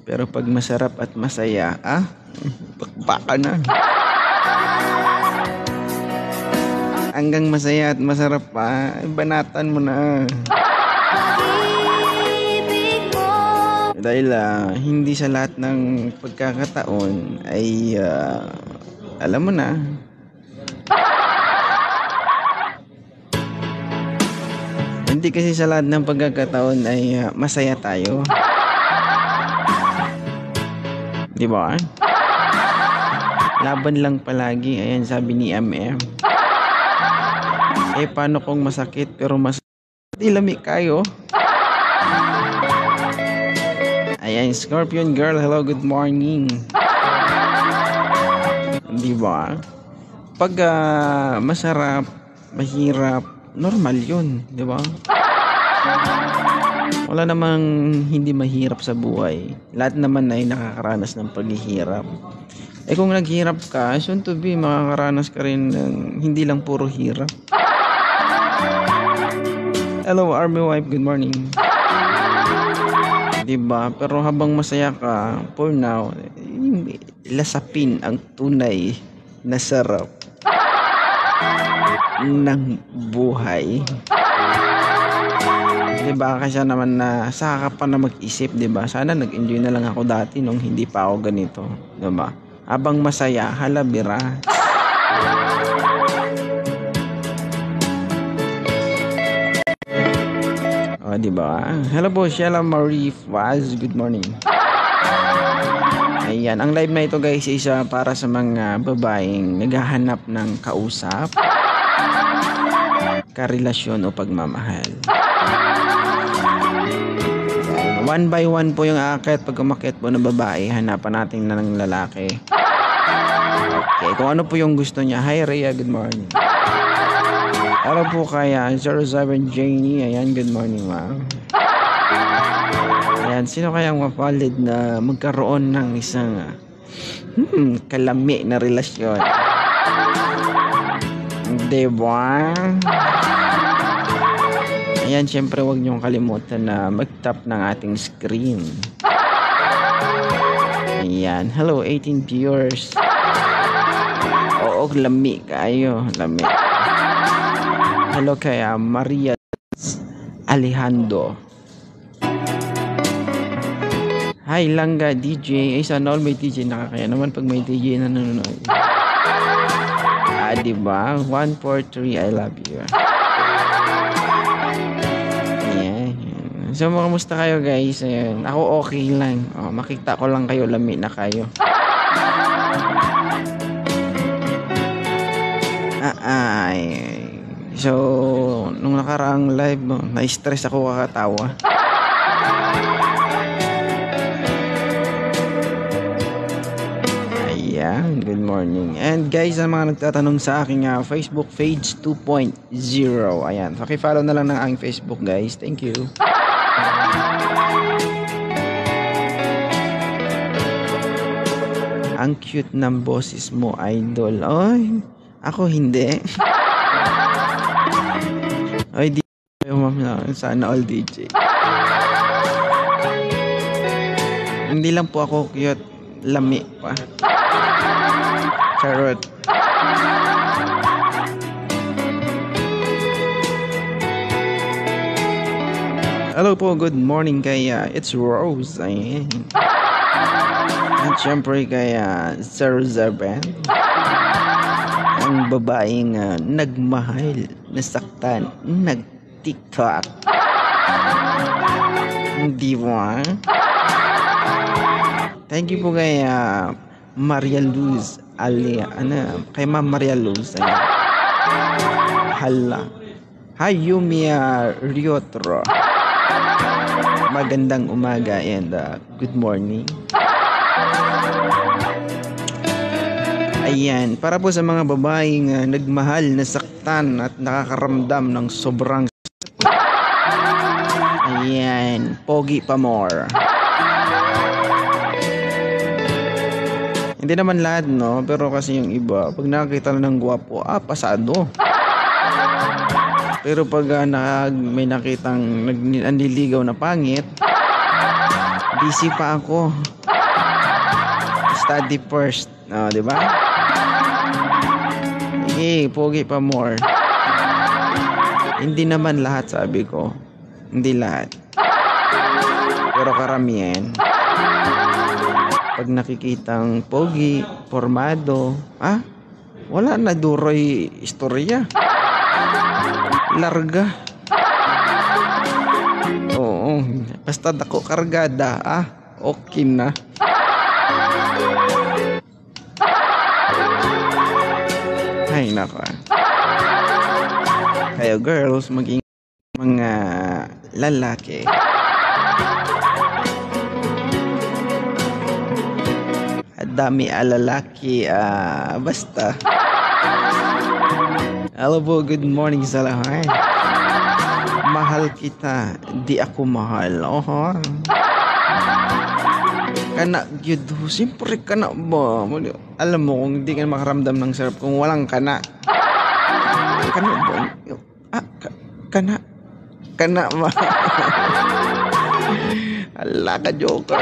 Pero pag masarap at masaya, bakbaka na. Hanggang masaya at masarap pa, banatan mo na. Dahil hindi sa lahat ng pagkakataon ay alam mo na. Hindi kasi sa lahat ng pagkakataon ay masaya tayo. Di ba? Laban lang palagi. Ayan sabi ni MM. Paano kung masakit pero ilami kayo? Ayan, Scorpion Girl, hello, good morning. Di ba? Pag masarap, mahirap, normal yun, di ba? Wala namang hindi mahirap sa buhay. Lahat naman ay nakakaranas ng paghihirap. Kung naghirap ka, soon to be, makakaranas ka rin ng hindi lang puro hirap. Hello, Army Wife, good morning. Diba? Pero habang masaya ka, for now, lasapin ang tunay na sarap ng buhay. Diba? Kasi naman na saka ka pa na mag-isip, diba? Sana nag-enjoy na lang ako dati nung hindi pa ako ganito. Diba? Habang masaya, halabira. Diba? Hello po, Sheila Marie Faz. Good morning. Ayan, ang live na ito guys is para sa mga babaeng naghahanap ng kausap, karelasyon o pagmamahal. Ayan, one by one po yung aakyat. Pag umakyat po ng babae, hanapan natin na ng lalaki. Okay, kung ano po yung gusto niya. Hi Rhea, good morning. Hello po kaya 07 Janie. Ayan, good morning ma'am. Ayan, sino kayang mapalad na magkaroon ng isang kalami na relasyon? Diba? Ayan, syempre huwag niyong kalimutan na mag-tap ng ating screen. Ayan, hello 18 viewers. Oo, lami kayo, lami. Hello kaya Maria Alejandro. Hi Langga DJ. Sana all may DJ nakakaya naman pag may DJ na nanonood. Diba? 143 I love you. Ayan. So kamusta kayo guys? Ayan. Ako okay lang. Makita ko lang kayo, lami na kayo. So, nung nakaraang live, na-stress ako kakatawa. Ayan, good morning. And guys, ang mga nagtatanong sa aking Facebook page 2.0. Ayan, paki-follow na lang ng aking Facebook guys. Thank you. Ang cute ng boses mo, idol. Oy, ako hindi. Ay, di kayo ma'am, sana all DJ. Hindi lang po ako cute, lami pa. Charot. Hello po, good morning kaya it's Rose. Ayan. At syempre kaya 07. Ang babaeng nagmahal, nasaktan, nag-TikTok. Di ba? Thank you po kay Maria Luz kay Ma'am Maria Luz. Hala. Hi Yumi Riotro. Magandang umaga and good morning. Ayan, para po sa mga babaeng nagmahal, nasaktan at nakakaramdam ng sobrang ayan, pogi pa more. Hindi naman lahat, no? Pero kasi yung iba, pag nakakita na ng gwapo, pasado. Pero pag may nakitang nanliligaw na pangit, Busy pa ako. Study first. No, di ba? Sige, pogi pa more. Hindi naman lahat, sabi ko. Hindi lahat. Pero karamihan. Pag nakikitang pogi, formado, wala na duroy istorya. Larga. Oo, basta dako kargada, okay na. Ay, nako. Kayo girls, maging mga lalaki. Dami alalaki, basta. Hello po, good morning sa lahat. Mahal kita, di ako mahal. Kana gyud, siyempre kana ba? Alam mo kung hindi ka makaramdam ng sarap kung walang kana. Kana ba? Kana ba? Ala ka, joker.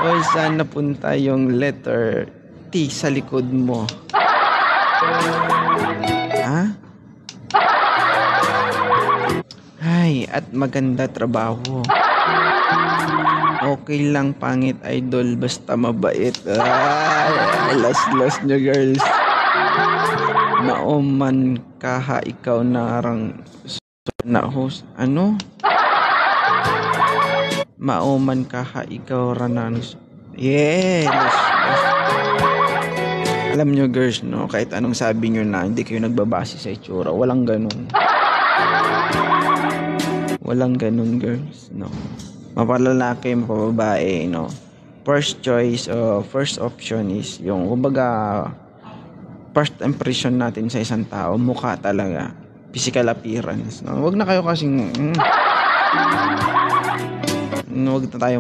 O saan napunta yung letter T sa likod mo? Ay, at maganda trabaho. Okay lang pangit idol, basta mabait. Ay, last nyo girls. Mauman kaha ikaw narang na host. Ano? Mauman kaha ikaw ranan. Yes. Alam nyo girls, no, kahit anong sabi nyo na hindi kayo nagbabase sa itsura, walang ganun. Walang ganun girls, no. Mapalalaki, mapababae, no. First choice, first option is yung kumbaga first impression natin sa isang tao, mukha talaga, physical appearance, no. Wag na kayo kasing huwag na tayo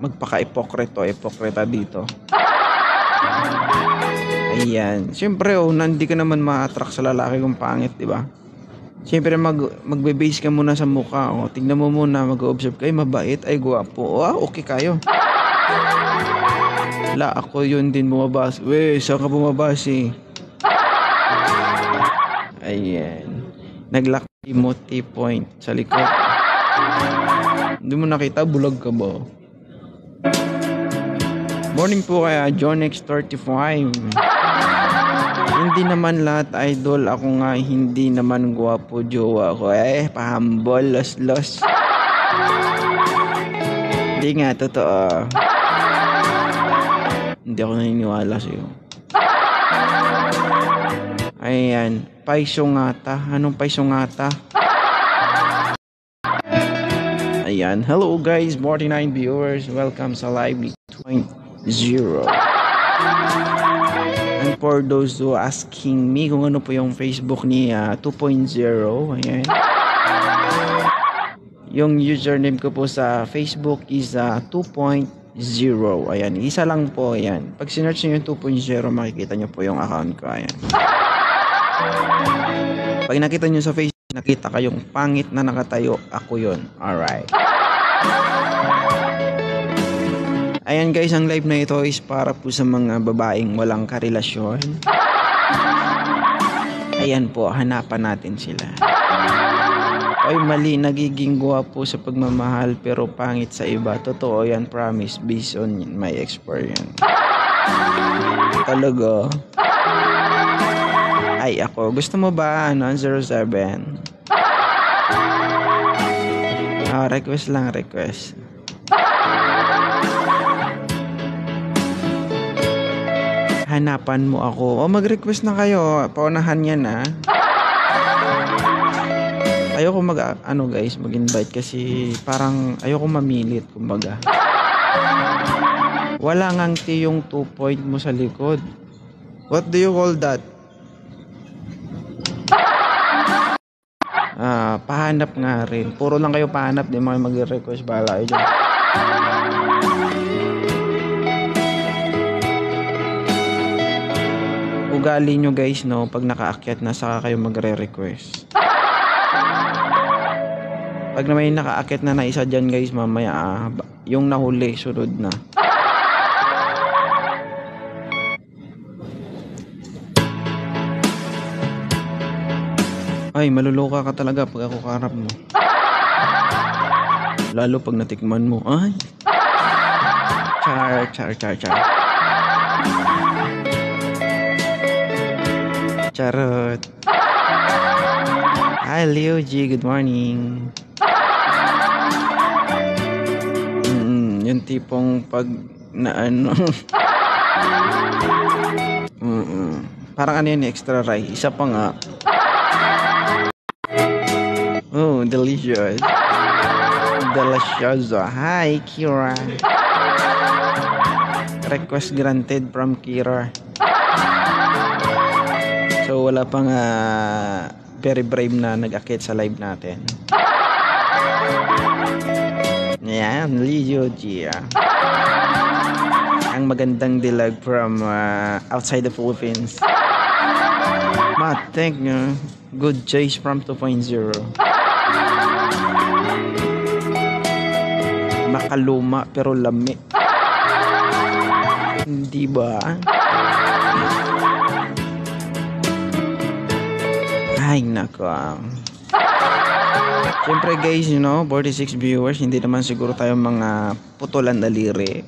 magpaka-ipokrita dito. Ayan. Siyempre, hindi ka naman ma-attract sa lalaki kung pangit, di ba? Siyempre, magbe-base ka muna sa mukha. Tingnan mo muna, mag-observe kayo, mabait, ay guwapo. Okay kayo. Wala, ako yun din bumabas. Saan ka bumabas eh? Ayan. Nag-lock emoji point sa likod. Hindi mo nakita, bulag ka ba? Morning po kaya John X35. Hindi naman lahat idol. Ako nga hindi naman guwapo, jowa ko. Pahambol, los. Hindi nga, totoo. Hindi ako naniniwala sa'yo. Ayan, paisongata. Anong paisongata? Ayan, hello guys, 49 viewers. Welcome sa Lively 2.0. And for those who asking me kung ano po yung Facebook ni 2.0, ayan. Yung username ko po sa Facebook is 2.0. Ayan, isa lang po, ayan. Pag sinearch nyo yung 2.0, makikita nyo po yung account ko, ayan. Pag nakita nyo sa Facebook, nakita kayong pangit na nakatayo, ako yun. Alright. Ayan guys, ang live na ito is para po sa mga babaeng walang karelasyon. Ayan po, hanapan natin sila. Ay, mali, nagiging gwapo sa pagmamahal pero pangit sa iba. Totoo yan, promise, based on my experience. Talaga. Ay, ako. Gusto mo ba, 07? Request lang, request. Hanapan mo ako. Mag-request na kayo. Paunahan yan, Ayoko mag-invite kasi parang ayoko mamilit, kumbaga. Wala ngang yung 2 point mo sa likod. What do you call that? Pahanap nga rin. Puro lang kayo pahanap, di mga mag-request, bahala kayo dyan. Ugali nyo guys, no, pag nakaakyat na saka kayo magre-request. Pag na may nakaakyat na isa dyan guys, mamaya yung nahuli, sunod na. Ay, maluloka ka talaga pag ako kaharap mo. Lalo pag natikman mo. Ay. Char. Charot. Hi, Leo G. Good morning. Yung tipong pag na ano. Parang ano yun, extra rice. Isa pa nga. Oh, delicious. Delicioso. Hi, Kira. Request granted from Kira. So, wala pang very brave na nag-akit sa live natin. Yan, Leo Gia. Ang magandang dilag from outside the Philippines. Matt, thank you. Good choice from 2.0. Makaluma pero lami. Hindi ba? Ay, nako. Siyempre guys, 46 viewers, hindi naman siguro tayo mga putulan daliri.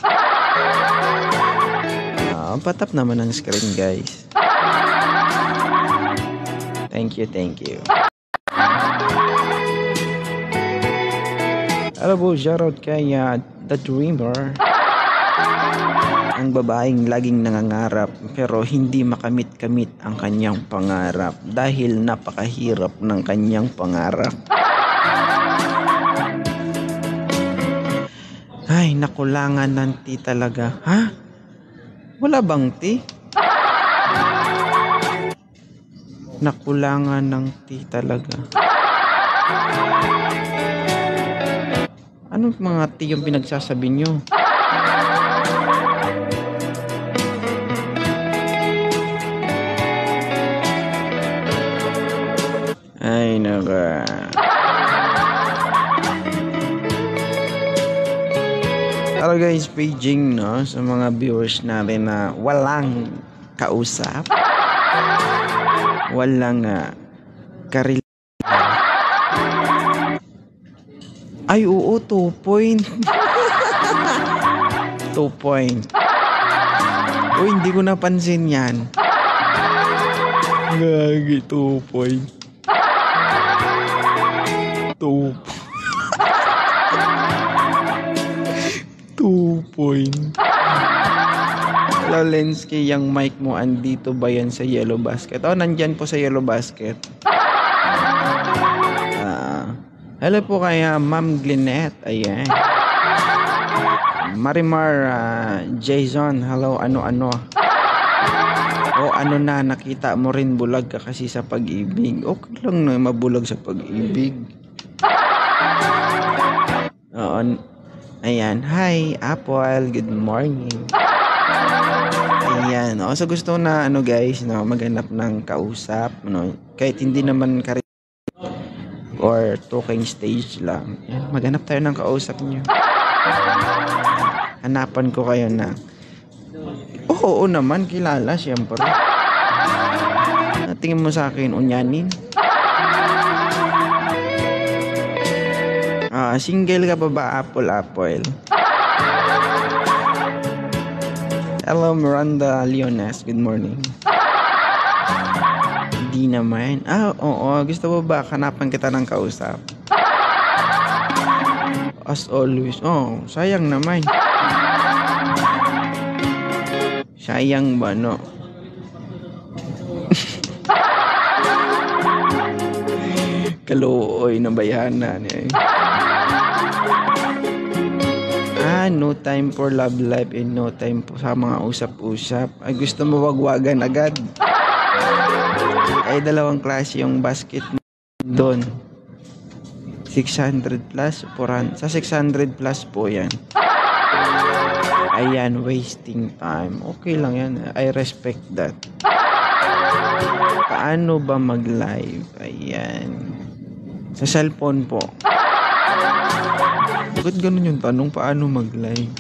Patap naman ang screen guys. Thank you. Hello po, shoutout kay The Dreamer. Ang babaeng laging nangangarap pero hindi makamit-kamit ang kanyang pangarap dahil napakahirap ng kanyang pangarap. Ay, nakulangan ng tea talaga. Ha? Wala bang tea? Nakulangan ng tea talaga. Anong mga tea yung pinagsasabi nyo? Ay, naga. Hello guys, paging sa mga viewers natin na walang kausap. Walang karil. Ay, oo, 2 point. 2 point. Uy, hindi ko napansin yan. Gagi, 2 point. 2 point. Hello, Lensky, yung mic mo andito ba yan sa yellow basket? Oh, nandyan po sa yellow basket. Hello po kay Ma'am Glinette. Ayan. Marimar Jason, hello, ano. O ano na, nakita mo rin bulag ka kasi sa pag-ibig. Okay lang na mabulag sa pag-ibig. Oo. Ayan. Hi, Apple. Good morning. Ayan. O, so gusto na, guys, maghanap ng kausap. Kahit hindi naman or talking stage lang. Ayan, maghanap tayo ng kausap nyo. Hanapan ko kayo na. Oo naman, kilala, siyempre. Tingin mo sa akin, unyanin. Single ka pa ba, Apple? Hello, Miranda Leones. Good morning. Di naman. Oo. Gusto mo ba hanapan kita ng kausap? As always. Oh, sayang naman. Sayang ba, no? Kaluoy na bayanan eh. No time for love life and no time po sa mga usap-usap. Ay, gusto mo wagwagan agad? Ay, dalawang klase yung basket doon. 600 plus, 400. Sa 600 plus po yan. Ayan, wasting time. Okay lang yan. I respect that. Paano ba mag-live? Ayan. Sa cellphone po. Bakit ganun yung tanong? Paano mag-live?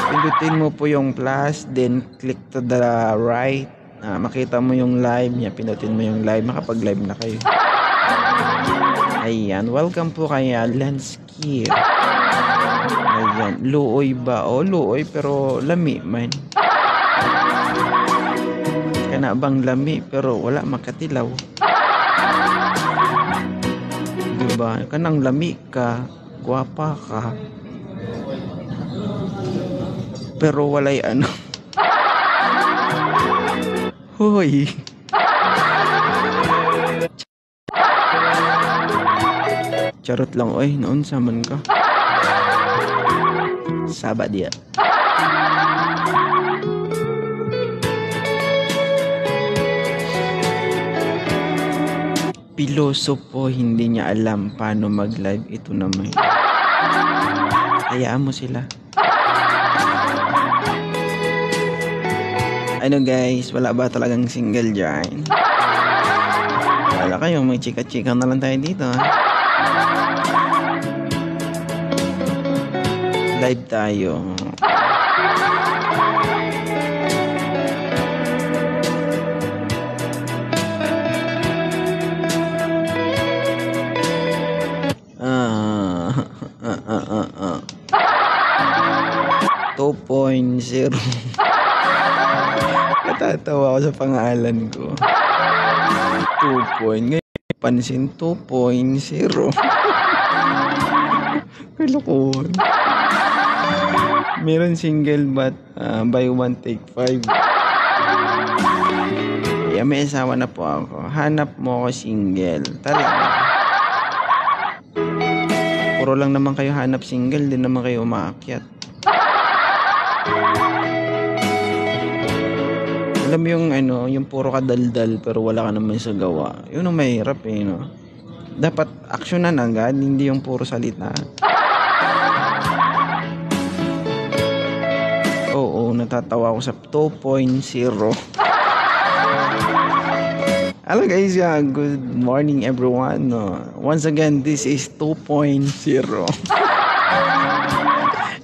Pindutin mo po yung plus, then click to the right. Makita mo yung live niya. Pindutin mo yung live. Makapag-live na kayo. Ayan. Welcome po kay Lanskir. Ayan. Luoy ba? Luoy pero lami man. Kana bang lami pero wala makatilaw. Diba? Kanang lami ka. Guwapa ka. Pero walay ano. Hoy. Charot lang. Oy, noon saman ka. Saba dia. Pilosopo, hindi niya alam paano mag-live. Ito naman. Hayaan mo sila. Ano guys, wala ba talagang single dyan? Wala kayo, may chika-chika na lang tayo dito. Live tayo. Two point zero. Natatawa ako sa pangalan ko. 2 point. Ngayon, pansin 2.0. Kalokohan. Meron single but buy one take 5. Kaya may asawa na po ako. Hanap mo ako single. Talaga. Puro lang naman kayo hanap single. Din naman kayo umaakyat. Alam mo yung ano, yung puro ka daldal pero wala ka naman sa gawa. Yun ang mahirap no. Dapat aksyonan agad, hindi yung puro salita. Oo, natatawa ako sa 2.0. Hello guys, good morning everyone. Once again, this is 2.0.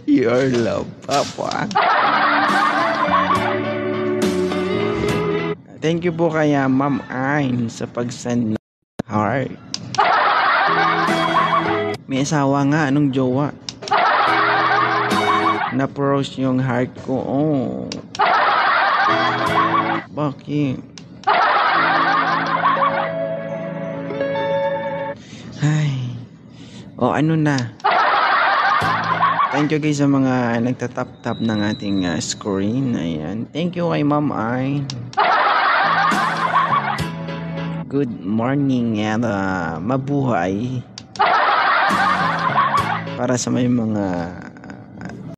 Your love, Papa. Thank you po kaya Ma'am Ayn sa pag-send ng heart. May asawa nga, anong jowa? Na-pros yung heart ko. Bakit? Ay. Ano na? Thank you guys sa mga nagtatap-tap ng ating screen. Ayan. Thank you kay Ma'am Ayn. Good morning and mabuhay para sa may mga